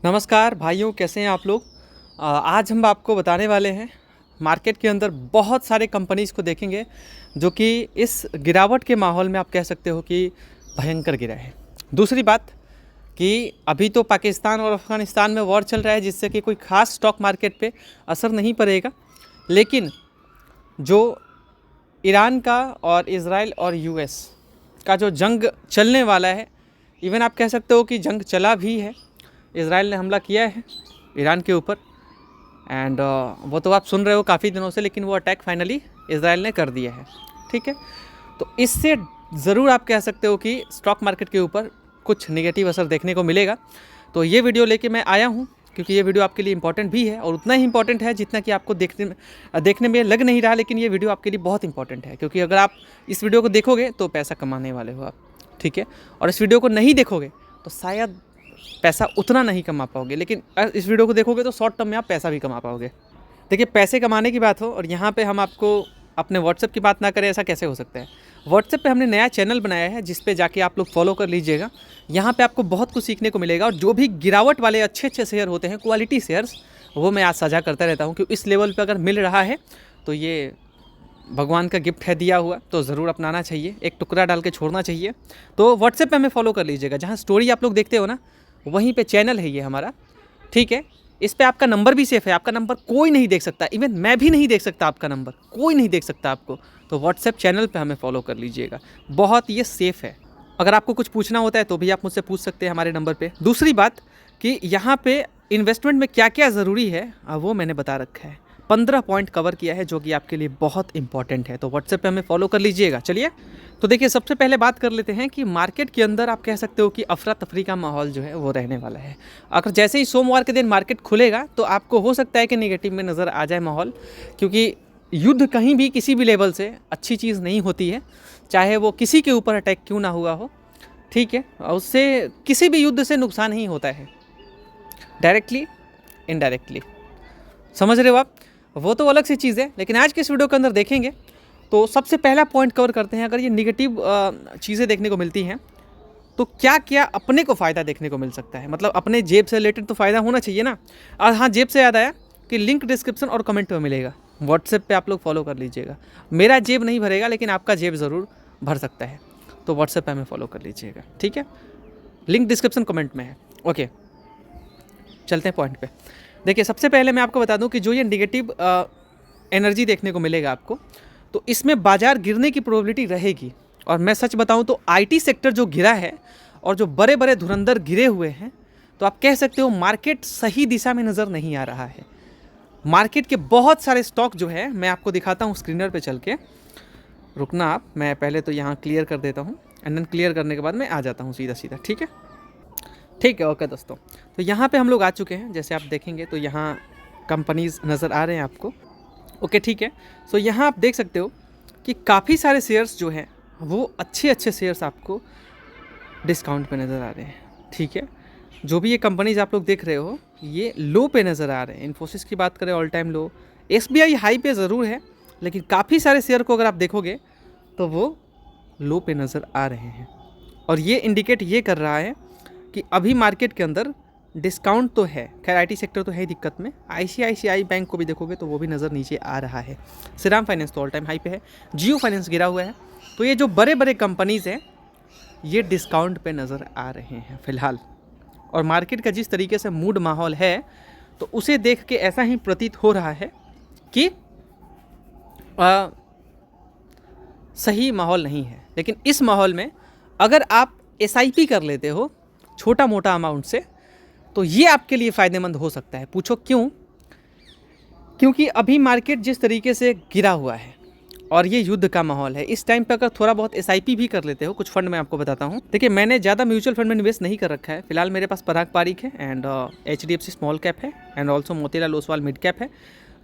नमस्कार भाइयों, कैसे हैं आप लोग। आज हम आपको बताने वाले हैं मार्केट के अंदर बहुत सारे कंपनीज़ को देखेंगे जो कि इस गिरावट के माहौल में आप कह सकते हो कि भयंकर गिरा है। दूसरी बात कि अभी तो पाकिस्तान और अफ़गानिस्तान में वॉर चल रहा है जिससे कि कोई ख़ास स्टॉक मार्केट पे असर नहीं पड़ेगा, लेकिन जो ईरान का और इज़राइल और यूएस का जो जंग चलने वाला है, इवन आप कह सकते हो कि जंग चला भी है। इज़राइल ने हमला किया है ईरान के ऊपर एंड वो तो आप सुन रहे हो काफ़ी दिनों से, लेकिन वो अटैक फाइनली इज़राइल ने कर दिया है। ठीक है, तो इससे ज़रूर आप कह सकते हो कि स्टॉक मार्केट के ऊपर कुछ नेगेटिव असर देखने को मिलेगा। तो ये वीडियो लेके मैं आया हूँ क्योंकि ये वीडियो आपके लिए इंपॉर्टेंट भी है और उतना ही इंपॉर्टेंट है जितना कि आपको देखने में लग नहीं रहा, लेकिन ये वीडियो आपके लिए बहुत इंपॉर्टेंट है क्योंकि अगर आप इस वीडियो को देखोगे तो पैसा कमाने वाले हो आप। ठीक है, और इस वीडियो को नहीं देखोगे तो शायद पैसा उतना नहीं कमा पाओगे, लेकिन इस वीडियो को देखोगे तो शॉर्ट टर्म में आप पैसा भी कमा पाओगे। देखिए, पैसे कमाने की बात हो और यहाँ पे हम आपको अपने व्हाट्सएप की बात ना करें, ऐसा कैसे हो सकता है। व्हाट्सएप पे हमने नया चैनल बनाया है जिस पे जाके आप लोग फॉलो कर लीजिएगा। यहाँ पे आपको बहुत कुछ सीखने को मिलेगा और जो भी गिरावट वाले अच्छे अच्छे शेयर होते हैं, क्वालिटी शेयर्स, वो मैं आज साझा करता रहता हूँ। क्योंकि इस लेवल पर अगर मिल रहा है तो ये भगवान का गिफ्ट है दिया हुआ, तो ज़रूर अपनाना चाहिए, एक टुकड़ा डाल के छोड़ना चाहिए। तो व्हाट्सएप पे हमें फॉलो कर लीजिएगा, जहाँ स्टोरी आप लोग देखते हो ना, वहीं पे चैनल है ये हमारा। ठीक है, इस पे आपका नंबर भी सेफ़ है, आपका नंबर कोई नहीं देख सकता, इवन मैं भी नहीं देख सकता आपका नंबर, कोई नहीं देख सकता आपको। तो व्हाट्सएप चैनल पे हमें फॉलो कर लीजिएगा, बहुत ये सेफ़ है। अगर आपको कुछ पूछना होता है तो भी आप मुझसे पूछ सकते हैं हमारे नंबर पे। दूसरी बात कि यहाँ पे इन्वेस्टमेंट में क्या क्या ज़रूरी है वो मैंने बता रखा है। 15 पॉइंट कवर किया है जो कि आपके लिए बहुत इंपॉर्टेंट है। तो व्हाट्सएप पे हमें फॉलो कर लीजिएगा। चलिए, तो देखिए, सबसे पहले बात कर लेते हैं कि मार्केट के अंदर आप कह सकते हो कि अफरा तफरी का माहौल जो है वो रहने वाला है। अगर जैसे ही सोमवार के दिन मार्केट खुलेगा तो आपको हो सकता है कि नेगेटिव में नज़र आ जाए माहौल, क्योंकि युद्ध कहीं भी किसी भी लेवल से अच्छी चीज़ नहीं होती है, चाहे वो किसी के ऊपर अटैक क्यों ना हुआ हो। ठीक है, और उससे किसी भी युद्ध से नुकसान ही होता है, डायरेक्टली इनडायरेक्टली। समझ रहे हो आप, वो तो अलग सी चीज़ है। लेकिन आज के इस वीडियो के अंदर देखेंगे तो सबसे पहला पॉइंट कवर करते हैं। अगर ये निगेटिव चीज़ें देखने को मिलती हैं तो क्या क्या अपने को फ़ायदा देखने को मिल सकता है, मतलब अपने जेब से रिलेटेड तो फ़ायदा होना चाहिए ना। और हाँ, जेब से याद आया कि लिंक डिस्क्रिप्शन और कमेंट में मिलेगा, व्हाट्सएप पे आप लोग फॉलो कर लीजिएगा। मेरा जेब नहीं भरेगा लेकिन आपका जेब ज़रूर भर सकता है, तो व्हाट्सएप पे हमें फॉलो कर लीजिएगा। ठीक है, लिंक डिस्क्रिप्शन कमेंट में है। ओके, चलते हैं पॉइंट पे। देखिए, सबसे पहले मैं आपको बता दूं कि जो ये निगेटिव एनर्जी देखने को मिलेगा आपको, तो इसमें बाजार गिरने की प्रोबेबिलिटी रहेगी। और मैं सच बताऊं तो आईटी सेक्टर जो गिरा है और जो बड़े बड़े धुरंधर गिरे हुए हैं, तो आप कह सकते हो मार्केट सही दिशा में नज़र नहीं आ रहा है। मार्केट के बहुत सारे स्टॉक जो है मैं आपको दिखाता हूँ स्क्रीनर पे चल के। रुकना आप, मैं पहले तो यहाँ क्लियर कर देता हूँ एंड देन क्लियर करने के बाद मैं आ जाता हूँ सीधा सीधा। ठीक है, ठीक है, ओके दोस्तों। तो यहाँ पे हम लोग आ चुके हैं, जैसे आप देखेंगे तो यहाँ कंपनीज नज़र आ रहे हैं आपको। ओके, ठीक है। सो यहाँ आप देख सकते हो कि काफ़ी सारे शेयर्स जो हैं वो अच्छे अच्छे शेयर्स आपको डिस्काउंट पे नज़र आ रहे हैं। ठीक है, जो भी ये कंपनीज आप लोग देख रहे हो ये लो पे नज़र आ रहे हैं। इन्फोसिस की बात करें ऑल टाइम लो, एसबीआई हाई पे ज़रूर है, लेकिन काफ़ी सारे शेयर को अगर आप देखोगे तो वो लो पे नज़र आ रहे हैं। और ये इंडिकेट ये कर रहा है कि अभी मार्केट के अंदर डिस्काउंट तो है। खैर, आईटी सेक्टर तो है दिक्कत में। आईसीआईसीआई बैंक को भी देखोगे तो वो भी नज़र नीचे आ रहा है। श्रीराम फाइनेंस तो ऑल टाइम हाई पे है, जियो फाइनेंस गिरा हुआ है। तो ये जो बड़े बड़े कंपनीज़ हैं ये डिस्काउंट पे नज़र आ रहे हैं फ़िलहाल। और मार्केट का जिस तरीके से मूड माहौल है तो उसे देख के ऐसा ही प्रतीत हो रहा है कि सही माहौल नहीं है। लेकिन इस माहौल में अगर आप एसआईपी कर लेते हो छोटा मोटा अमाउंट से, तो ये आपके लिए फ़ायदेमंद हो सकता है। पूछो क्यों? क्योंकि अभी मार्केट जिस तरीके से गिरा हुआ है और ये युद्ध का माहौल है, इस टाइम पे अगर थोड़ा बहुत एसआईपी भी कर लेते हो, कुछ फंड मैं आपको बताता हूँ। देखिए, मैंने ज़्यादा म्यूचुअल फंड में निवेश नहीं कर रखा है फिलहाल। मेरे पास पराग पारिक है एंड एचडीएफसी स्मॉल कैप है and also Motilal Oswal mid cap है,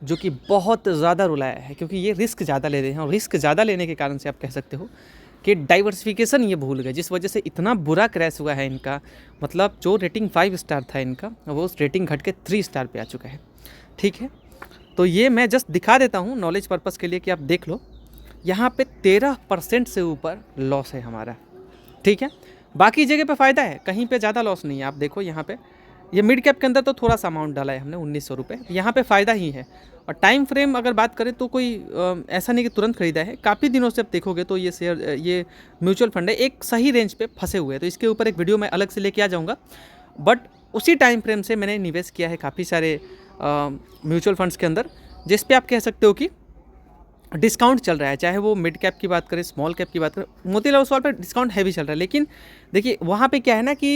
जो कि बहुत ज़्यादा रुलाया है क्योंकि ये रिस्क ज़्यादा ले रहे हैं। और रिस्क ज़्यादा लेने के कारण से आप कह सकते हो कि डाइवर्सिफिकेशन ये भूल गए, जिस वजह से इतना बुरा क्रैश हुआ है इनका। मतलब जो रेटिंग 5 स्टार था इनका, वो उस रेटिंग घट के 3 स्टार पे आ चुका है। ठीक है, तो ये मैं जस्ट दिखा देता हूँ नॉलेज पर्पज़ के लिए कि आप देख लो। यहाँ पे 13% से ऊपर लॉस है हमारा। ठीक है, बाकी जगह पे फ़ायदा है, कहीं पे ज़्यादा लॉस नहीं है। आप देखो यहाँ पे ये मिड कैप के अंदर तो थोड़ा सा अमाउंट डाला है हमने 1900 रुपये, यहाँ पे फ़ायदा ही है। और टाइम फ्रेम अगर बात करें तो कोई ऐसा नहीं कि तुरंत खरीदा है, काफ़ी दिनों से आप देखोगे तो ये शेयर, ये म्यूचुअल फंड है, एक सही रेंज पे फंसे हुए हैं। तो इसके ऊपर एक वीडियो मैं अलग से लेके आ जाऊँगा, बट उसी टाइम फ्रेम से मैंने निवेश किया है काफ़ी सारे म्यूचुअल फंड्स के अंदर, जिस पे आप कह सकते हो कि डिस्काउंट चल रहा है। चाहे वो मिड कैप की बात करें, स्मॉल कैप की बात करें, मोतीलाल ओसवाल पर डिस्काउंट हैवी चल रहा है। लेकिन देखिए वहाँ पे क्या है ना कि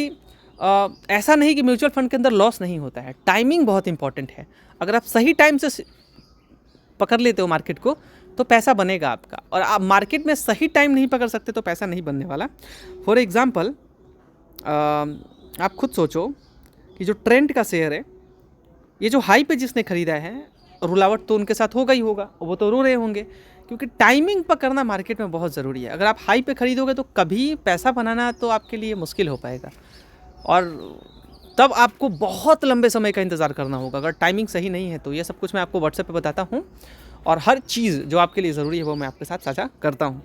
ऐसा नहीं कि म्यूचुअल फंड के अंदर लॉस नहीं होता है, टाइमिंग बहुत इंपॉर्टेंट है। अगर आप सही टाइम से पकड़ लेते हो मार्केट को तो पैसा बनेगा आपका, और आप मार्केट में सही टाइम नहीं पकड़ सकते तो पैसा नहीं बनने वाला। फॉर एग्ज़ाम्पल आप खुद सोचो कि जो ट्रेंड का शेयर है, ये जो हाई पे जिसने खरीदा है, रुलावट तो उनके साथ होगा ही होगा, वो तो रो रहे होंगे, क्योंकि टाइमिंग पकड़ना मार्केट में बहुत ज़रूरी है। अगर आप हाई पे खरीदोगे तो कभी पैसा बनाना तो आपके लिए मुश्किल हो पाएगा, और तब आपको बहुत लंबे समय का इंतज़ार करना होगा अगर टाइमिंग सही नहीं है। तो ये सब कुछ मैं आपको व्हाट्सएप पे बताता हूँ, और हर चीज़ जो आपके लिए ज़रूरी है वो मैं आपके साथ साझा करता हूँ,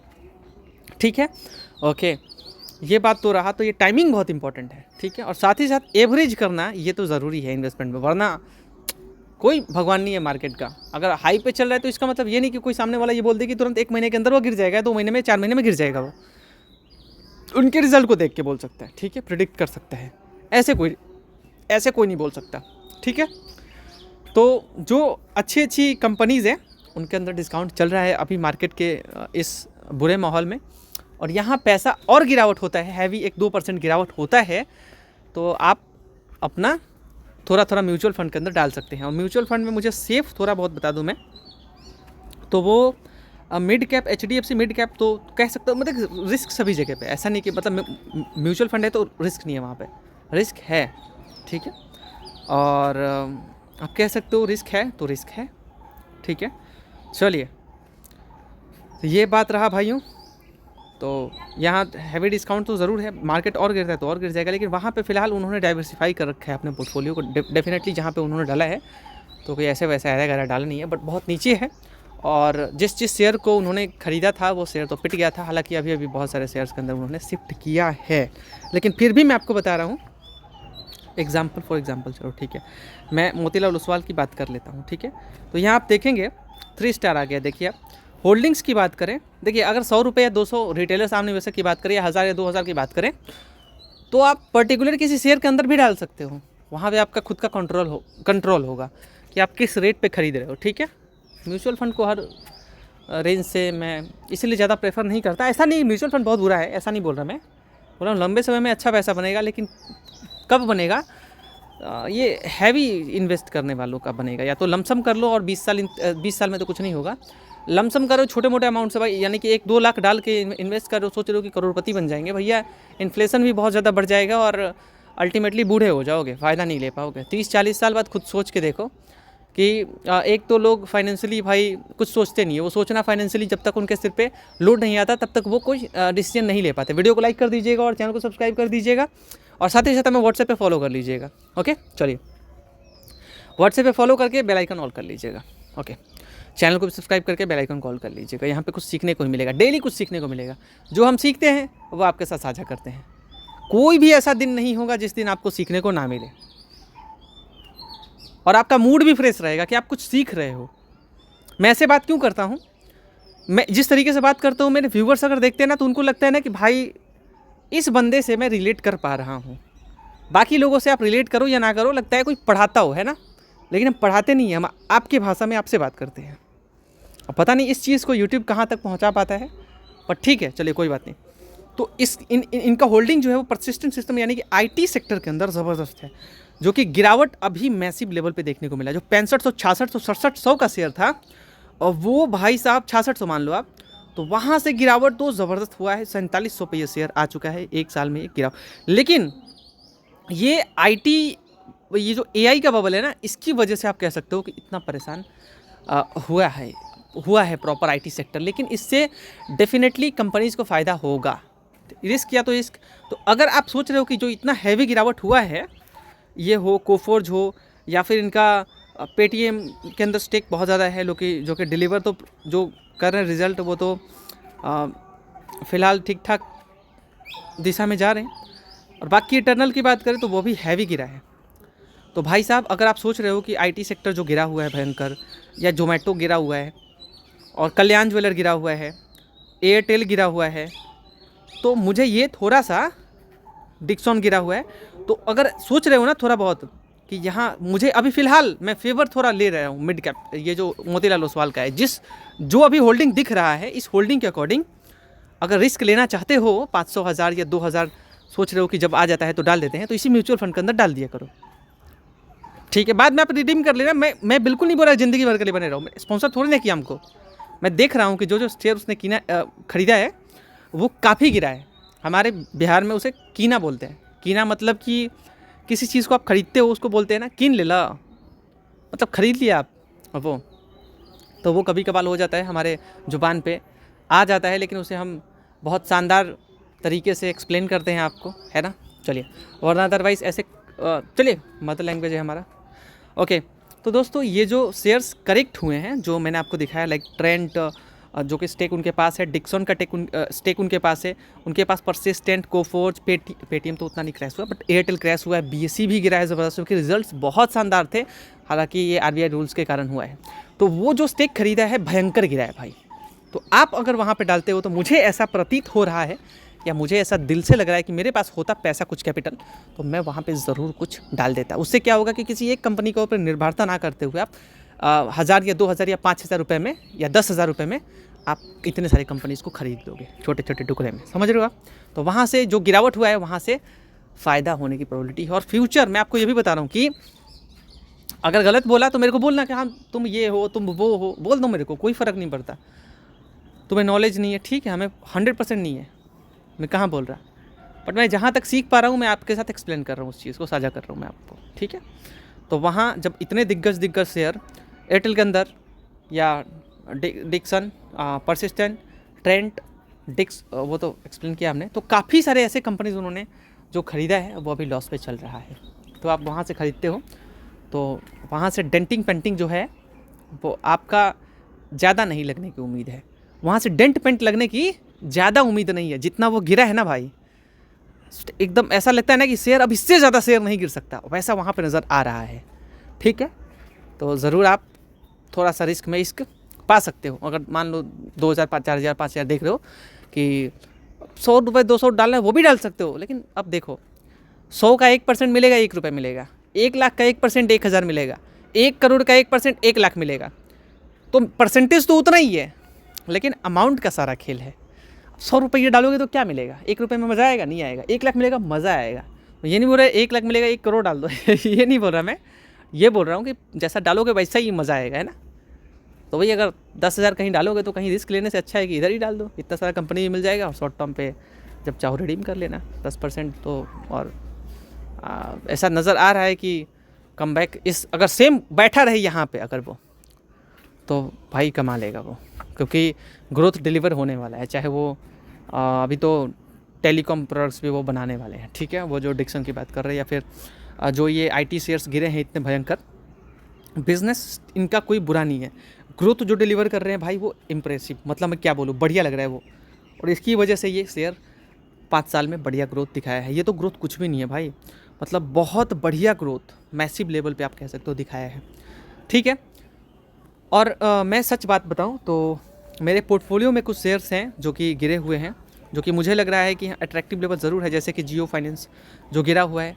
ठीक है। ओके, ये बात तो रहा, तो ये टाइमिंग बहुत इंपॉर्टेंट है, ठीक है। और साथ ही साथ एवरेज करना ये तो ज़रूरी है इन्वेस्टमेंट में, वरना कोई भगवान नहीं है मार्केट का। अगर हाई पे चल रहा है तो इसका मतलब ये नहीं कि कोई सामने वाला ये बोल दे कि तुरंत 1 महीने के अंदर वो गिर जाएगा, 2 महीने में, 4 महीने में गिर जाएगा। वो उनके रिजल्ट को देख के बोल सकता है, ठीक है, प्रिडिक्ट कर सकता है। ऐसे कोई नहीं बोल सकता, ठीक है। तो जो अच्छी अच्छी कंपनीज़ हैं उनके अंदर डिस्काउंट चल रहा है अभी मार्केट के इस बुरे माहौल में, और यहाँ पैसा और गिरावट होता है, हैवी 1-2% गिरावट होता है, तो आप अपना थोड़ा थोड़ा म्यूचुअल फंड के अंदर डाल सकते हैं। और म्यूचुअल फंड में मुझे सेफ थोड़ा बहुत बता दूं मैं, तो वो mid cap, HDFC mid cap तो कह सकते हो, मतलब रिस्क सभी जगह पे, ऐसा नहीं कि मतलब म्यूचुअल फंड है तो रिस्क नहीं है, वहाँ पे रिस्क है, ठीक है। और आप कह सकते हो रिस्क है तो रिस्क है, ठीक है। चलिए, तो ये बात रहा भाइयों। तो यहाँ हैवी डिस्काउंट तो ज़रूर है, मार्केट और गिरता है तो और गिर जाएगा, लेकिन वहाँ पे फ़िलहाल उन्होंने डाइवर्सिफाई कर रखा है अपने पोर्टफोलियो को, डेफिनेटली जहाँ पे उन्होंने डाला है तो कोई ऐसे वैसे ऐरा गैरा डाला नहीं है, बट बहुत नीचे है। और जिस शेयर को उन्होंने ख़रीदा था वो शेयर तो पिट गया था, हालांकि अभी अभी बहुत सारे शेयर्स के अंदर उन्होंने शिफ्ट किया है, लेकिन फिर भी मैं आपको बता रहा हूँ फॉर एग्जाम्पल। चलो ठीक है, मैं मोतीलाल ओसवाल की बात कर लेता हूँ, ठीक है। तो यहाँ आप देखेंगे 3 स्टार आ गया। देखिए आप होल्डिंग्स की बात करें, देखिए अगर 100 रुपये या 200 रिटेलर सामने वैसे की बात करें, या 1000 या 2000 की बात करें, तो आप पर्टिकुलर किसी शेयर के अंदर भी डाल सकते हो। वहाँ पे आपका खुद का कंट्रोल होगा कि आप किस रेट पे खरीद रहे हो, ठीक है। म्यूचुअल फंड को हर रेंज से मैं इसलिए ज़्यादा प्रेफर नहीं करता। ऐसा नहीं म्यूचुअल फंड बहुत बुरा है, ऐसा नहीं बोल रहा मैं, बोल रहा हूँ लंबे समय में अच्छा पैसा बनेगा, लेकिन कब बनेगा, ये हैवी इन्वेस्ट करने वालों का बनेगा। या तो लमसम कर लो और 20 साल में तो कुछ नहीं होगा। लमसम करो छोटे मोटे अमाउंट से भाई, यानी कि 1-2 लाख डाल के इन्वेस्ट करो, सोच रहे हो कि करोड़पति बन जाएंगे, भैया इन्फ्लेशन भी बहुत ज़्यादा बढ़ जाएगा और अल्टीमेटली बूढ़े हो जाओगे, फ़ायदा नहीं ले पाओगे। 30-40 साल बाद खुद सोच के देखो कि एक तो लोग फाइनेंशियली भाई कुछ सोचते नहीं है, वो सोचना फाइनेंशियली जब तक उनके सिर पे लोड नहीं आता तब तक वो कोई डिसीजन नहीं ले पाते। वीडियो को लाइक कर दीजिएगा और चैनल को सब्सक्राइब कर दीजिएगा, और साथ ही साथ हमें व्हाट्सएप पे फॉलो कर लीजिएगा। ओके, चलिए व्हाट्सएप पे फॉलो करके बेल आइकन ऑल कर लीजिएगा। ओके, चैनल को भी सब्सक्राइब करके बेल आइकन कॉल कर लीजिएगा। यहाँ पे कुछ सीखने को मिलेगा, डेली कुछ सीखने को मिलेगा। जो हम सीखते हैं वो आपके साथ साझा करते हैं। कोई भी ऐसा दिन नहीं होगा जिस दिन आपको सीखने को ना मिले, और आपका मूड भी फ्रेश रहेगा कि आप कुछ सीख रहे हो। मैं ऐसे बात क्यों करता हूँ, मैं जिस तरीके से बात करता हूँ, मेरे व्यूवर्स अगर देखते हैं ना तो उनको लगता है ना कि भाई इस बंदे से मैं रिलेट कर पा रहा हूँ। बाकी लोगों से आप रिलेट करो या ना करो, लगता है कोई पढ़ाता हो, है ना, लेकिन हम पढ़ाते नहीं हैं, हम आपकी भाषा में आपसे बात करते हैं। और पता नहीं इस चीज़ को यूट्यूब कहाँ तक पहुँचा पाता है, पर ठीक है, चलिए कोई बात नहीं। तो इनका होल्डिंग जो है वो परसिस्टेंट सिस्टम यानी कि IT सेक्टर के अंदर ज़बरदस्त है, जो कि गिरावट अभी मैसिव लेवल पे देखने को मिला। जो 6500, 6600, 6700 का शेयर था, और वो भाई साहब 6600 मान लो आप, तो वहाँ से गिरावट तो ज़बरदस्त हुआ है। 4700 पे ये शेयर आ चुका है, 1 साल में एक गिरावट। लेकिन ये IT, ये जो AI का बबल है ना, इसकी वजह से आप कह सकते हो कि इतना परेशान हुआ है प्रॉपर IT सेक्टर। लेकिन इससे डेफिनेटली कंपनीज़ को फ़ायदा होगा, रिस्क या तो रिस्क। तो अगर आप सोच रहे हो कि जो इतना हैवी गिरावट हुआ है, ये हो कोफोर्ज हो या फिर इनका पेटीएम के अंदर स्टेक बहुत ज़्यादा है, जो कि डिलीवर तो जो कर रहे हैं रिज़ल्ट, वो तो फ़िलहाल ठीक ठाक दिशा में जा रहे हैं। और बाकी इटर्नल की बात करें तो वो भी हैवी गिरा है। तो भाई साहब, अगर आप सोच रहे हो कि आईटी सेक्टर जो गिरा हुआ है भयंकर, या जोमेटो गिरा हुआ है, और कल्याण ज्वेलर गिरा हुआ है, एयरटेल गिरा हुआ है, तो मुझे ये थोड़ा सा डिक्सन गिरा हुआ है, तो अगर सोच रहे हो ना थोड़ा बहुत कि यहाँ मुझे अभी फ़िलहाल मैं फेवर थोड़ा ले रहा हूँ मिड कैप, ये जो मोतीलाल ओसवाल का है, जो अभी होल्डिंग दिख रहा है, इस होल्डिंग के अकॉर्डिंग अगर रिस्क लेना चाहते हो 500 हज़ार या 2000 सोच रहे हो कि जब आ जाता है तो डाल देते हैं, तो इसी म्यूचुअल फंड के अंदर डाल दिया करो, ठीक है। बाद में आप रिडीम कर लेना। मैं बिल्कुल नहीं बोल रहा ज़िंदगी भर के लिए बने रहो, मैं स्पॉन्सर थोड़ी ना किया हमको। मैं देख रहा हूँ कि जो शेयर उसने खरीदा है वो काफ़ी गिरा है। हमारे बिहार में उसे कीना बोलते हैं। कीना मतलब कि किसी चीज़ को आप खरीदते हो उसको बोलते हैं ना, कीन ले ला, मतलब खरीद लिया आप। वो तो वो कभी कभार हो जाता है, हमारे ज़ुबान पे आ जाता है, लेकिन उसे हम बहुत शानदार तरीके से एक्सप्लेन करते हैं आपको, है ना। चलिए, वरना अदरवाइज़ ऐसे चलिए, मदर लैंग्वेज है हमारा। ओके, तो दोस्तों ये जो शेयर्स करेक्ट हुए हैं जो मैंने आपको दिखाया, लाइक ट्रेंट जो कि स्टेक उनके पास है, डिक्सन का स्टेक उनके पास है, उनके पास परसिस्टेंट, कोफोर्ज, पेटीएम तो उतना नहीं क्रैश हुआ, बट एयरटेल क्रैश हुआ है, बीएसई भी गिरा है ज़बरदस्त, क्योंकि रिजल्ट्स बहुत शानदार थे, हालांकि ये आरबीआई रूल्स के कारण हुआ है। तो वो जो स्टेक खरीदा है भयंकर गिरा है भाई। तो आप अगर वहाँ पे डालते हो, तो मुझे ऐसा प्रतीत हो रहा है, या मुझे ऐसा दिल से लग रहा है कि मेरे पास होता पैसा कुछ कैपिटल, तो मैं वहाँ पे ज़रूर कुछ डाल देता। उससे क्या होगा कि किसी एक कंपनी के ऊपर निर्भरता ना करते हुए आप 1000 या 2000 या 5000 रुपये में या 10,000 रुपये में आप इतने सारे कंपनीज़ को खरीद लोगे, छोटे छोटे टुकड़े में, समझ रहे हो आप। तो वहाँ से जो गिरावट हुआ है वहाँ से फ़ायदा होने की प्रोबेबिलिटी है। और फ्यूचर मैं आपको ये भी बता रहा हूँ कि अगर गलत बोला तो मेरे को बोलना कि हाँ तुम ये हो, तुम वो हो, बोल दो, मेरे को कोई फ़र्क नहीं पड़ता। तुम्हें नॉलेज नहीं है, ठीक है, हमें 100% नहीं है, मैं कहाँ बोल रहा, बट मैं जहाँ तक सीख पा रहा हूँ मैं आपके साथ एक्सप्लेन कर रहा हूँ, उस चीज़ को साझा कर रहा हूँ मैं आपको, ठीक है। तो वहाँ जब इतने दिग्गज शेयर एयरटेल के अंदर, या डिक्सन, परसिस्टेंट, ट्रेंट, वो तो एक्सप्लेन किया हमने, तो काफ़ी सारे ऐसे कंपनीज उन्होंने जो ख़रीदा है वो अभी लॉस पे चल रहा है। तो आप वहाँ से ख़रीदते हो तो वहाँ से डेंटिंग पेंटिंग जो है वो आपका ज़्यादा नहीं लगने की उम्मीद है, वहाँ से डेंट पेंट लगने की ज़्यादा उम्मीद नहीं है। जितना वो गिरा है ना भाई, एकदम ऐसा लगता है ना कि शेयर अब इससे ज़्यादा शेयर नहीं गिर सकता, वैसा वहाँ पे नज़र आ रहा है, ठीक है। तो ज़रूर आप थोड़ा सा रिस्क में इसक पा सकते हो। अगर मान लो 2000, 4000, 5000 देख रहे हो कि 100 रुपये 200 डालना है, वो भी डाल सकते हो। लेकिन अब देखो, 100 का 1% मिलेगा 1 रुपये मिलेगा, 1 लाख का 1% 1000 मिलेगा, 1 करोड़ का 1% 1 लाख मिलेगा। तो परसेंटेज तो उतना ही है, लेकिन अमाउंट का सारा खेल है। 100 रुपये डालोगे तो क्या मिलेगा, 1 रुपये में मज़ा आएगा, नहीं आएगा। 1 लाख मिलेगा, मज़ा आएगा। ये नहीं बोल रहा 1 लाख मिलेगा 1 करोड़ डाल दो ये नहीं बोल रहा मैं, ये बोल रहा हूँ कि जैसा डालोगे वैसा ही मज़ा आएगा, है ना। तो वही अगर 10,000 कहीं डालोगे तो कहीं रिस्क लेने से अच्छा है कि इधर ही डाल दो, इतना सारा कंपनी मिल जाएगा, और शॉर्ट टर्म पे जब चाहो रिडीम कर लेना 10%। तो और ऐसा नज़र आ रहा है कि कमबैक इस अगर सेम बैठा रहे यहाँ पे अगर वो, तो भाई कमा लेगा वो, क्योंकि ग्रोथ डिलीवर होने वाला है। चाहे वो अभी तो टेलीकॉम प्रोडक्ट्स भी वो बनाने वाले हैं, ठीक है, वो जो डिक्सन की बात कर रहे हैं, या फिर जो ये आईटी शेयर्स गिरे हैं इतने भयंकर, बिजनेस इनका कोई बुरा नहीं है, ग्रोथ जो डिलीवर कर रहे हैं भाई वो इम्प्रेसिव, मतलब मैं क्या बोलूँ, बढ़िया लग रहा है वो। और इसकी वजह से ये शेयर 5 साल में बढ़िया ग्रोथ दिखाया है। ये तो ग्रोथ कुछ भी नहीं है भाई, मतलब बहुत बढ़िया ग्रोथ मैसिव लेवल पे आप कह सकते हो दिखाया है, ठीक है। और मैं सच बात बताऊं तो मेरे पोर्टफोलियो में कुछ शेयर्स हैं जो कि गिरे हुए हैं, जो कि मुझे लग रहा है कि अट्रैक्टिव लेवल ज़रूर है, जैसे कि जियो फाइनेंस जो गिरा हुआ है।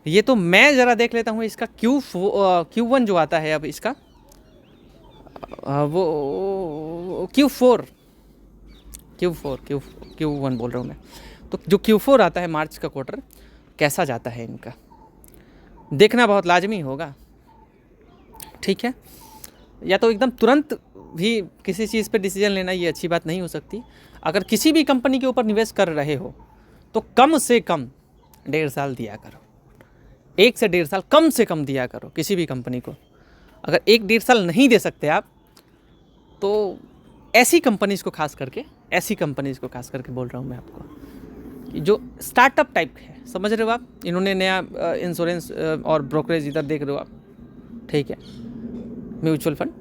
ये तो मैं ज़रा देख लेता हूँ इसका Q1 जो आता है अब इसका, वो Q1 बोल रहा हूँ मैं। तो जो Q4 आता है मार्च का क्वार्टर, कैसा जाता है इनका देखना बहुत लाजमी होगा, ठीक है। या तो एकदम तुरंत भी किसी चीज़ पे डिसीजन लेना ये अच्छी बात नहीं हो सकती। अगर किसी भी कंपनी के ऊपर निवेश कर रहे हो तो कम से कम 1.5 साल दिया करो, 1 से 1.5 साल कम से कम दिया करो किसी भी कंपनी को। अगर 1-1.5 साल नहीं दे सकते आप, तो ऐसी कंपनीज़ को खास करके बोल रहा हूँ मैं आपको, कि जो स्टार्टअप टाइप है, समझ रहे हो आप। इन्होंने नया इंश्योरेंस और ब्रोकरेज इधर देख रहे हो आप, ठीक है, म्यूचुअल फंड,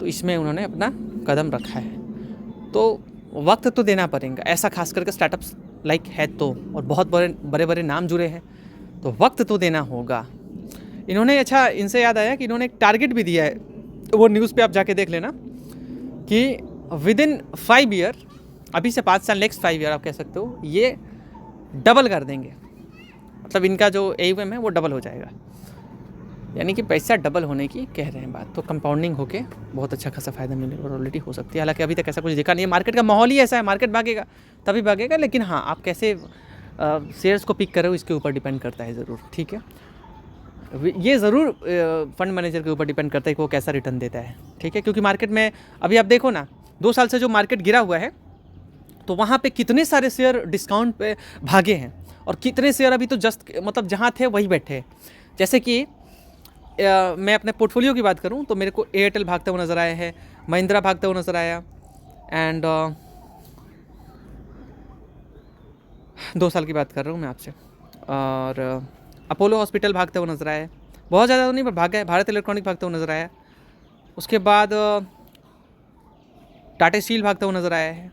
तो इसमें उन्होंने अपना कदम रखा है। तो वक्त तो देना पड़ेगा, ऐसा खास करके स्टार्टअप्स लाइक है तो, और बहुत बड़े बड़े नाम जुड़े हैं, तो वक्त तो देना होगा। इन्होंने, अच्छा इनसे याद आया कि इन्होंने एक टारगेट भी दिया है, वो न्यूज़ पे आप जाके देख लेना कि विद इन 5 ईयर, अभी से 5 साल, नेक्स्ट 5 ईयर आप कह सकते हो, ये डबल कर देंगे। मतलब इनका जो AUM है वो डबल हो जाएगा, यानी कि पैसा डबल होने की कह रहे हैं बात। तो कंपाउंडिंग होके बहुत अच्छा खासा फायदा मिलने की प्रोबेबिलिटी हो सकती है। हालांकि अभी तक ऐसा कुछ दिखा नहीं है, मार्केट का माहौल ही ऐसा है, मार्केट भागेगा तभी भागेगा, लेकिन हाँ आप कैसे शेयर्स को पिक कर रहे हो इसके ऊपर डिपेंड करता है ज़रूर, ठीक है। ये ज़रूर फंड मैनेजर के ऊपर डिपेंड करता है कि वो कैसा रिटर्न देता है, ठीक है। क्योंकि मार्केट में अभी आप देखो ना, 2 साल से जो मार्केट गिरा हुआ है, तो वहाँ पे कितने सारे शेयर डिस्काउंट पे भागे हैं, और कितने शेयर अभी तो जस्ट मतलब जहाँ थे वही बैठे हैं। जैसे कि मैं अपने पोर्टफोलियो की बात करूँ तो मेरे को एयरटेल भागता हुआ नज़र आया है, महिंद्रा भागता हुआ नज़र आया, एंड 2 साल की बात कर रहा हूँ मैं आपसे, और अपोलो हॉस्पिटल भागता हुआ नज़र आया है, बहुत ज़्यादा तो नहीं पर भागा है। भारत इलेक्ट्रॉनिक भागता हुआ नज़र आया, उसके बाद टाटा स्टील भागता हुआ नज़र आया है,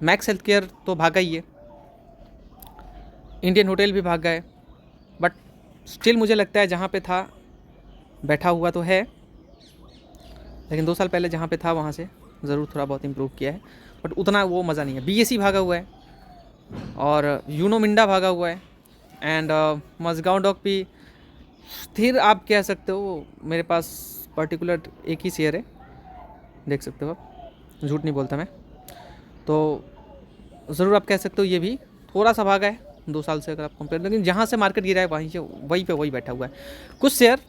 मैक्स हेल्थ केयर तो भागा ही है, इंडियन होटल भी भागा है, बट स्टिल मुझे लगता है जहाँ पे था बैठा हुआ तो है, लेकिन 2 साल पहले जहाँ पे था वहाँ से ज़रूर थोड़ा बहुत इम्प्रूव किया है, बट उतना वो मज़ा नहीं है। BSE भागा हुआ है, और यूनो मिंडा भागा हुआ है, एंड मजगांव डॉक भी स्थिर आप कह सकते हो। मेरे पास पर्टिकुलर एक ही शेयर है, देख सकते हो आप, झूठ नहीं बोलता मैं, तो ज़रूर आप कह सकते हो ये भी थोड़ा सा भागा है 2 साल से अगर आप कंपेयर, लेकिन जहाँ से मार्केट गिरा है वहीं पे वही बैठा हुआ है। कुछ share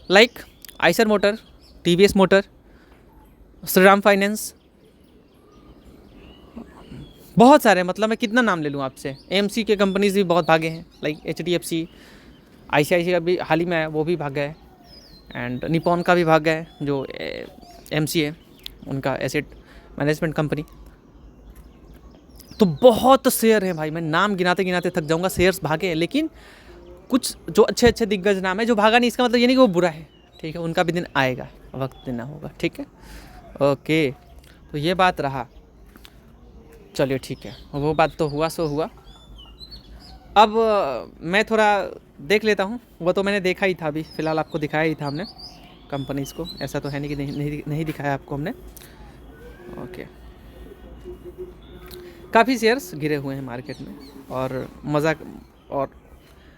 like Eicher motor, TVS motor, Shriram finance, बहुत सारे, मतलब मैं कितना नाम ले लूँ आपसे। AMC के कंपनीज भी बहुत भागे हैं, लाइक HDFC, ICICI का भी हाल ही में आया, वो भी भागा है, एंड निपॉन का भी भागा है, जो MC है उनका एसेट मैनेजमेंट कंपनी। तो बहुत शेयर हैं भाई, मैं नाम गिनाते गिनाते थक जाऊंगा, शेयर्स भागे हैं। लेकिन कुछ जो अच्छे अच्छे दिग्गज नाम है जो भागा नहीं, इसका मतलब ये नहीं कि वो बुरा है, ठीक है, उनका भी दिन आएगा, वक्त देना होगा, ठीक है। ओके, तो ये बात रहा, चलिए ठीक है, वो बात तो हुआ सो हुआ। अब मैं थोड़ा देख लेता हूँ, वो तो मैंने देखा ही था, अभी फ़िलहाल आपको दिखाया ही था हमने कंपनीज़ को, ऐसा तो है नहीं कि नहीं दिखाया आपको हमने। ओके, काफ़ी शेयर्स गिरे हुए हैं मार्केट में, और मज़ा, और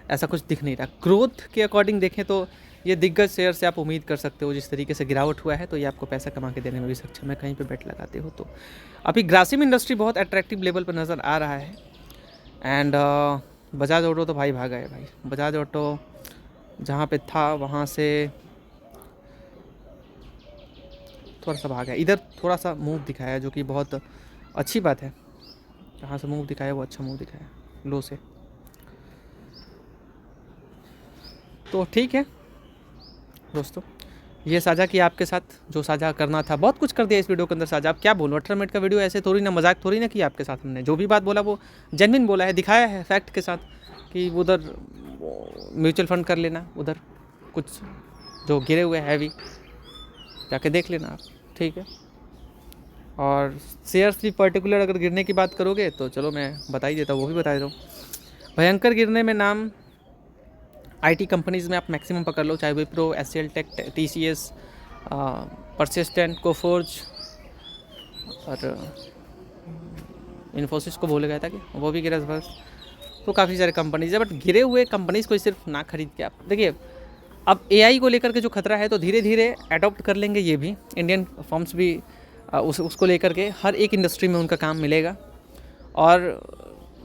ऐसा कुछ दिख नहीं रहा। ग्रोथ के अकॉर्डिंग देखें तो ये दिग्गज शेयर से आप उम्मीद कर सकते हो, जिस तरीके से गिरावट हुआ है तो ये आपको पैसा कमा के देने में भी सक्षम है, कहीं पे बेट लगाते हो तो। अभी ग्रासिम इंडस्ट्री बहुत अट्रैक्टिव लेवल पर नज़र आ रहा है, एंड बजाज ऑटो तो भाई भागा है भाई। बजाज ऑटो जहाँ पे था वहाँ से थोड़ा सा भागा है, इधर थोड़ा सा मूव दिखाया है, जो कि बहुत अच्छी बात है। जहाँ से मूव दिखाया वो अच्छा मूव दिखाया लो से, तो ठीक है दोस्तों, ये साझा किया आपके साथ, जो साझा करना था। बहुत कुछ कर दिया इस वीडियो के अंदर साझा, अब क्या बोलूँ, 18 मिनट का वीडियो, ऐसे थोड़ी ना, मजाक थोड़ी ना किया आपके साथ हमने। जो भी बात बोला वो जेन्युइन बोला है, दिखाया है फैक्ट के साथ कि उधर म्यूचुअल फंड कर लेना, उधर कुछ जो गिरे हुए हैवी जाके देख लेना आप, ठीक है। और शेयर्स भी पर्टिकुलर अगर गिरने की बात करोगे तो चलो मैं बता ही देता हूँ, वो भी बता देता हूँ। भयंकर गिरने में नाम IT कंपनीज़ में आप मैक्सिमम पकड़ लो, चाहे Wipro, HCL take, TCS, persistent, Coforge, और इन्फोसिस को भूल गया था कि वो भी गिरा बस। तो काफ़ी सारे कंपनीज है, बट गिरे हुए कंपनीज़ को सिर्फ ना खरीद के आप देखिए। अब AI को लेकर के जो खतरा है, तो धीरे धीरे अडॉप्ट कर लेंगे ये भी, इंडियन फर्म्स भी उसको लेकर के हर एक इंडस्ट्री में उनका काम मिलेगा। और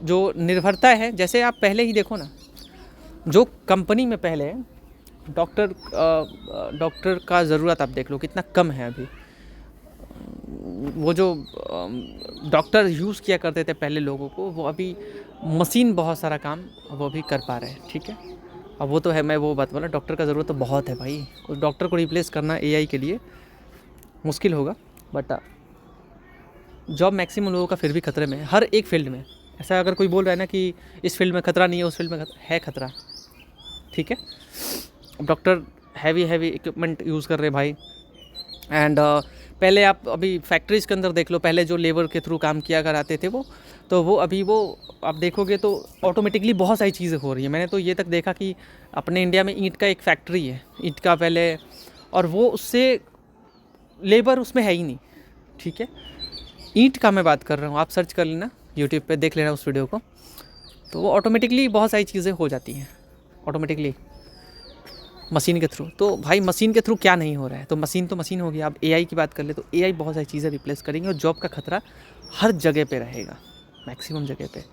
जो निर्भरता है, जैसे आप पहले ही देखो ना, जो कंपनी में पहले डॉक्टर का ज़रूरत आप देख लो कितना कम है अभी। वो जो डॉक्टर यूज़ किया करते थे पहले लोगों को, वो अभी मशीन बहुत सारा काम वो भी कर पा रहे हैं, ठीक है। अब वो तो है, मैं वो बात बोला, डॉक्टर का ज़रूरत तो बहुत है भाई, उस डॉक्टर को रिप्लेस करना AI के लिए मुश्किल होगा। बट जॉब मैक्सिमम लोगों का फिर भी खतरे में है, हर एक फील्ड में। ऐसा अगर कोई बोल रहा है ना कि इस फील्ड में खतरा नहीं है, उस फील्ड में है खतरा, ठीक है। डॉक्टर हैवी इक्विपमेंट यूज़ कर रहे हैं भाई, एंड पहले आप अभी फैक्ट्रीज़ के अंदर देख लो, पहले जो लेबर के थ्रू काम किया कराते थे वो तो वो अभी वो आप देखोगे तो ऑटोमेटिकली बहुत सारी चीज़ें हो रही हैं। मैंने तो ये तक देखा कि अपने इंडिया में ईंट का एक फैक्ट्री है, ईंट का पहले, और वो उससे लेबर उसमें है ही नहीं, ठीक है। ईंट का मैं बात कर रहा हूँ, आप सर्च कर लेना यूट्यूब पे, देख लेना उस वीडियो को, तो वो ऑटोमेटिकली बहुत सारी चीज़ें हो जाती हैं ऑटोमेटिकली मशीन के थ्रू। तो भाई मशीन के थ्रू क्या नहीं हो रहा है, तो मशीन हो गया। अब एआई की बात कर ले तो एआई बहुत सारी चीज़ें रिप्लेस करेंगे और जॉब का खतरा हर जगह पे रहेगा, मैक्सिमम जगह पे।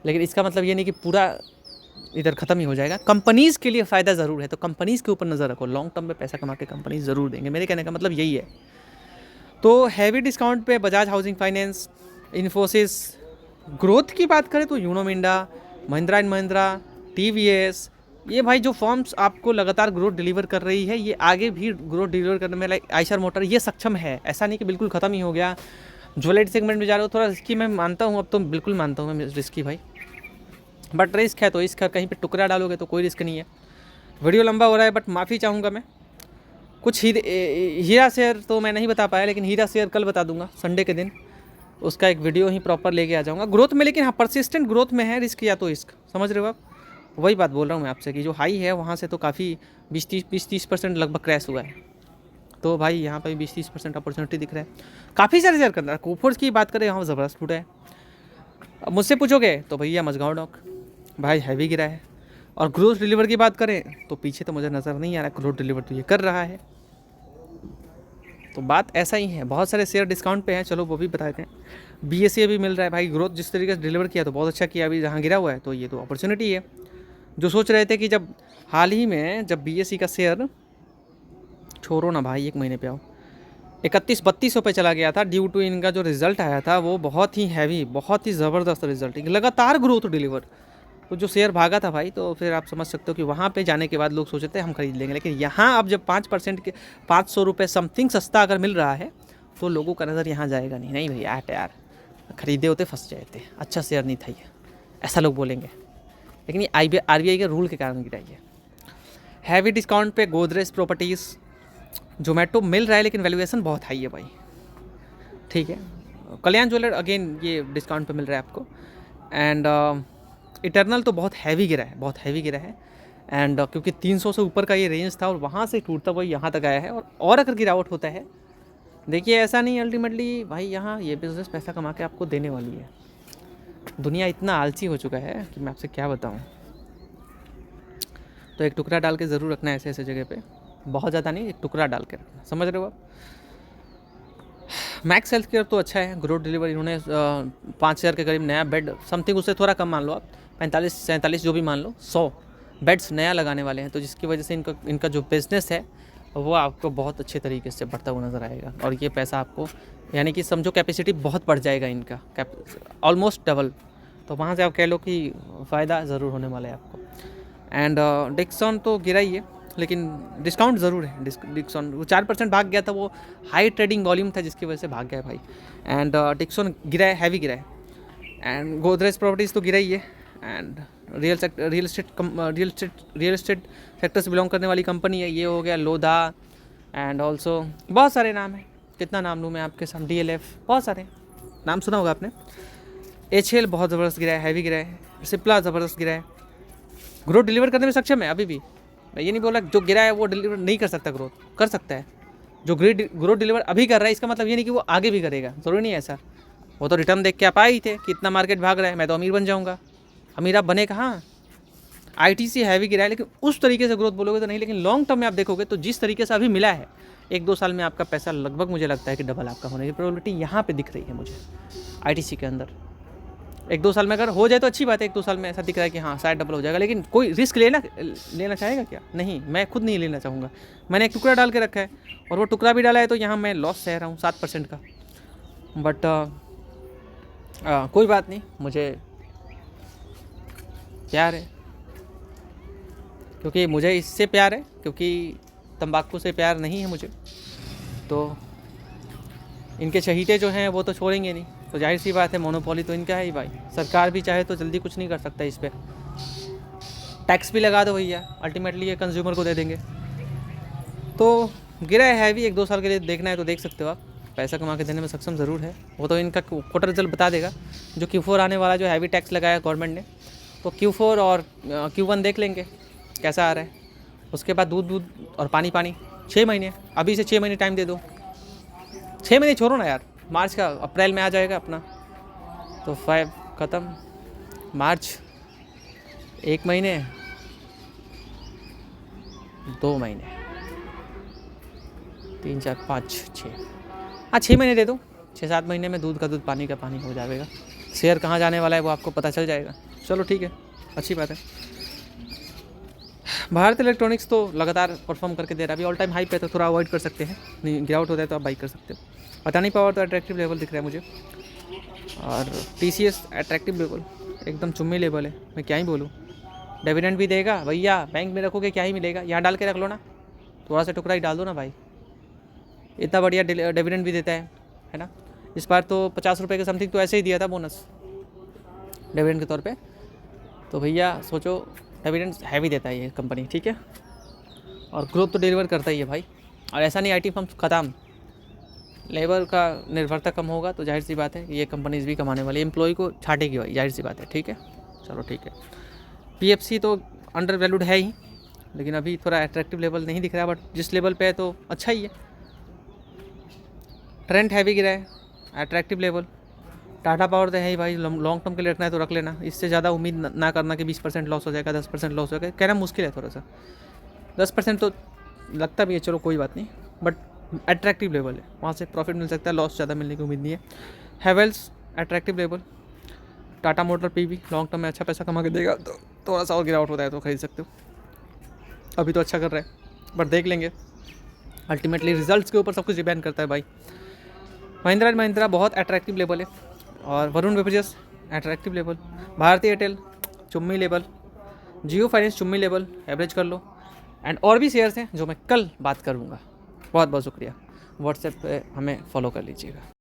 लेकिन इसका मतलब ये नहीं कि पूरा इधर ख़त्म ही हो जाएगा। कंपनीज़ के लिए फ़ायदा ज़रूर है, तो कंपनीज़ के ऊपर नज़र रखो, लॉन्ग टर्म में पैसा कमा के कंपनीज ज़रूर देंगे, मेरे कहने का मतलब यही है। तो हैवी डिस्काउंट पे बजाज हाउसिंग फाइनेंस, इन्फोसिस। ग्रोथ की बात करें तो यूनो मिंडा, महिंद्रा एंड महिंद्रा, टीवीएस, ये भाई जो फर्म्स आपको लगातार ग्रोथ डिलीवर कर रही है, ये आगे भी ग्रोथ डिलीवर करने में, लाइक आयशर मोटर, ये सक्षम है। ऐसा नहीं कि बिल्कुल ख़त्म ही हो गया। ज्वेलरी सेगमेंट में जा रहे हो, थोड़ा रिस्की मैं मानता हूँ, अब तो बिल्कुल मानता हूँ मैं रिस्की भाई, बट रिस्क है तो इसका कहीं पे टुकड़ा डालोगे तो कोई रिस्क नहीं है। वीडियो लंबा हो रहा है बट माफ़ी चाहूँगा मैं। कुछ हीरा शेयर तो मैं नहीं बता पाया, लेकिन हीरा शेयर कल बता दूंगा संडे के दिन, उसका एक वीडियो ही प्रॉपर लेके आ जाऊँगा। ग्रोथ में, लेकिन हाँ परसिस्टेंट ग्रोथ में है, रिस्क या तो रिस्क, समझ रहे हो आप। वही बात बोल रहा हूँ मैं आपसे कि जो हाई है वहाँ से तो काफ़ी 20-30% लगभग क्रैश हुआ है। तो भाई यहाँ पर 20-30% अपॉर्चुनिटी दिख रहा है। काफ़ी सारे शेयर करना है। कोफोर्स की बात करें, यहाँ ज़बरदस्त फूटा है। अब मुझसे पूछोगे तो भैया मझगांव डॉक भाई हैवी गिरा है। और ग्रोथ डिलीवर की बात करें तो पीछे तो मुझे नज़र नहीं आ रहा, ग्रोथ डिलीवर तो ये कर रहा है। तो बात ऐसा ही है, बहुत सारे शेयर डिस्काउंट पे हैं, चलो वो भी बता देते हैं। बीएसए भी मिल रहा है भाई, ग्रोथ जिस तरीके से डिलीवर किया तो बहुत अच्छा किया, अभी जहाँ गिरा हुआ है तो ये तो अपॉर्चुनिटी है। जो सोच रहे थे कि जब हाल ही में जब बीएसई का शेयर, छोड़ो ना भाई, 1 महीने पे आओ, 31-32 रुपये चला गया था ड्यू टू इनका जो रिजल्ट आया था वो बहुत ही हैवी, बहुत ही ज़बरदस्त रिजल्ट, लगातार ग्रोथ डिलीवर। तो जो शेयर भागा था भाई, तो फिर आप समझ सकते हो कि वहाँ पे जाने के बाद लोग सोचते थे हम खरीद लेंगे, लेकिन यहाँ अब जब 5% के 500 रुपये समथिंग सस्ता अगर मिल रहा है तो लोगों का नज़र यहाँ जाएगा नहीं, नहीं भैया यार खरीदे होते फंस जाए थे, अच्छा शेयर नहीं था ये, ऐसा लोग बोलेंगे। लेकिन ये आरबीआई के रूल के कारण गिरा है। हैवी डिस्काउंट पे गोदरेज प्रॉपर्टीज़, जोमेटो मिल रहा है लेकिन वैल्यूएशन बहुत हाई है भाई, ठीक है। कल्याण ज्वेलर अगेन ये डिस्काउंट पे मिल रहा है आपको। एंड इटर्नल तो बहुत हैवी गिरा है, बहुत हैवी गिरा है। एंड क्योंकि 300 से ऊपर का ये रेंज था और वहाँ से टूटता हुआ यहाँ तक आया है, और अगर गिरावट होता है, देखिए ऐसा नहीं अल्टीमेटली भाई यहाँ ये बिज़नेस पैसा कमा के आपको देने वाली है। दुनिया इतना आलसी हो चुका है कि मैं आपसे क्या बताऊँ। तो एक टुकड़ा डाल के ज़रूर रखना है ऐसे ऐसे जगह पे, बहुत ज़्यादा नहीं, एक टुकड़ा डाल के रखना, समझ रहे हो आप। मैक्स हेल्थ केयर तो अच्छा है, ग्रोथ डिलीवर इन्होंने 5,000 के करीब नया बेड समथिंग, उससे थोड़ा कम मान लो आप, 45-47 जो भी मान लो, 100 बेड्स नया लगाने वाले हैं, तो जिसकी वजह से इनका जो बिज़नेस है वो आपको बहुत अच्छे तरीके से बढ़ता हुआ नज़र आएगा। और ये पैसा आपको, यानी कि समझो कैपेसिटी बहुत बढ़ जाएगा इनका, ऑलमोस्ट डबल। तो वहाँ से आप कह लो कि फ़ायदा ज़रूर होने वाला है आपको। एंड डिक्सन तो गिरा ही है, लेकिन डिस्काउंट ज़रूर है। डिक्सन वो 4% भाग गया था, वो हाई ट्रेडिंग वॉल्यूम था जिसकी वजह से भाग गया भाई। एंड डिक्सन गिरा है, हैवी गिरा है। एंड गोदरेज प्रॉपर्टीज़ तो गिरा ही है। एंड रियल एस्टेट सेक्टर से बिलोंग करने वाली कंपनी है, ये हो गया लोधा। एंड ऑल्सो बहुत सारे नाम हैं, कितना नाम लूँ मैं आपके सामने, DLF, बहुत सारे नाम सुना होगा आपने। HL बहुत ज़बरदस्त गिरा है, हैवी गिरा है। सिप्ला ज़बरदस्त गिरा है, ग्रोथ डिलीवर करने में सक्षम है अभी भी। मैं ये नहीं बोला जो गिरा है वो डिलीवर नहीं कर सकता, ग्रोथ कर सकता है। जो ग्रोथ डिलीवर अभी कर रहा है इसका मतलब ये नहीं कि वो आगे भी करेगा, ज़रूरी नहीं है ऐसा। वो तो रिटर्न देख के आप आए ही थे कि इतना मार्केट भाग रहा है, मैं तो अमीर बन जाऊँगा। अमीर आप बने कहाँ, ITC हैवी गिरा है, लेकिन उस तरीके से ग्रोथ बोलोगे तो नहीं। लेकिन लॉन्ग टर्म में आप देखोगे तो जिस तरीके से अभी मिला है, 1-2 साल में आपका पैसा लगभग मुझे लगता है कि डबल आपका होने की प्रोबेबिलिटी यहाँ पे दिख रही है मुझे ITC के अंदर। 1-2 साल में अगर हो जाए तो अच्छी बात है, 1-2 साल में ऐसा दिख रहा है कि हाँ शायद डबल हो जाएगा। लेकिन कोई रिस्क लेना चाहेगा क्या? नहीं, मैं खुद नहीं लेना चाहूँगा। मैंने एक टुकड़ा डाल के रखा है और वो टुकड़ा भी डाला है तो यहाँ मैं लॉस सह रहा हूँ 7% का। बट कोई बात नहीं, मुझे प्यार है, क्योंकि मुझे इससे प्यार है, क्योंकि तंबाकू से प्यार नहीं है मुझे। तो इनके चहीते जो हैं वो तो छोड़ेंगे नहीं, तो जाहिर सी बात है मोनोपोली तो इनका है ही भाई। सरकार भी चाहे तो जल्दी कुछ नहीं कर सकता इस पर, टैक्स भी लगा दो भैया, अल्टीमेटली ये कंज्यूमर को दे देंगे। तो गिरा है हैवी, 1-2 साल के लिए देखना है तो देख सकते हो आप। पैसा कमा के देने में सक्षम ज़रूर है। वो तो इनका क्वार्टर रिजल्ट बता देगा, जो Q4 आने वाला, जो हैवी टैक्स लगाया गवर्नमेंट ने, तो Q4 और Q1 देख लेंगे कैसा आ रहा है। उसके बाद दूध और पानी 6 महीने, अभी से 6 महीने टाइम दे दो। 6 महीने छोड़ो ना यार, मार्च का अप्रैल में आ जाएगा अपना, तो 5 ख़त्म, मार्च 1 महीने, 2 महीने, 3 4 5 6, हाँ 6 महीने दे दो। 6-7 महीने में दूध का दूध, पानी का पानी हो जाएगा। शेयर कहाँ जाने वाला है वो आपको पता चल जाएगा। चलो ठीक है, अच्छी बात है। भारत इलेक्ट्रॉनिक्स तो लगातार परफॉर्म करके दे रहा है, अभी ऑल टाइम हाई पे, तो थोड़ा अवॉइड कर सकते हैं, नहीं गिरावट होता है तो आप बाई कर सकते हो। अडानी पावर तो अट्रैक्टिव लेवल दिख रहा है मुझे, और TCS अट्रैक्टिव लेवल, एकदम चुम्मी लेवल है, मैं क्या ही बोलूँ। डिविडेंड भी देगा भैया, बैंक में रखोगे क्या ही मिलेगा, यहाँ डाल के रख लो ना, थोड़ा सा टुकड़ा ही डाल दो ना भाई, इतना बढ़िया डिविडेंड भी देता है ना। इस बार तो 50 रुपये के समथिंग तो ऐसे ही दिया था बोनस डिविडेंड के तौर पे, तो भैया सोचो, डिविडेंड हैवी देता है ये कंपनी, ठीक है, और ग्रोथ तो डिलीवर करता ही है भाई। और ऐसा नहीं IT फर्म ख़त्म, लेबर का निर्भरता कम होगा तो जाहिर सी बात है ये कंपनीज भी कमाने वाली, एम्प्लॉय को छाटेगी भाई, जाहिर सी बात है, ठीक है। चलो ठीक है, PFC तो अंडर वैल्यूड है ही, लेकिन अभी थोड़ा अट्रैक्टिव लेवल नहीं दिख रहा, बट जिस लेवल पे है तो अच्छा ही है। ट्रेंड हैवी गिरा है, अट्रैक्टिव लेवल। टाटा पावर तो है ही भाई, लॉन्ग टर्म के लिए रखना है तो रख लेना, इससे ज़्यादा उम्मीद ना करना कि 20% लॉस हो जाएगा, 10% लॉस हो जाएगा, कहना मुश्किल है थोड़ा सा। 10% तो लगता भी है, चलो कोई बात नहीं, बट अट्रैक्टिव लेवल है, वहाँ से प्रॉफिट मिल सकता है, लॉस ज़्यादा मिलने की उम्मीद नहीं है। Havells attractive level. Tata motor PV long term में अच्छा पैसा कमा के देगा, तो थोड़ा सा और गिरावट होता है तो खरीद सकते हो, अभी तो अच्छा कर रहा है, बट देख लेंगे, अल्टीमेटली रिजल्ट्स के ऊपर सब कुछ डिपेंड करता है भाई। महिंद्रा एंड महिंद्रा बहुत अट्रैक्टिव लेवल है, और Varun beverages attractive level. Bharti Airtel चुम्मी लेवल, जियो फाइनेंस चुम्मी लेवल, एवरेज कर लो। एंड और भी शेयर्स हैं जो मैं कल बात करूँगा। बहुत बहुत शुक्रिया, व्हाट्सएप पे हमें फॉलो कर लीजिएगा।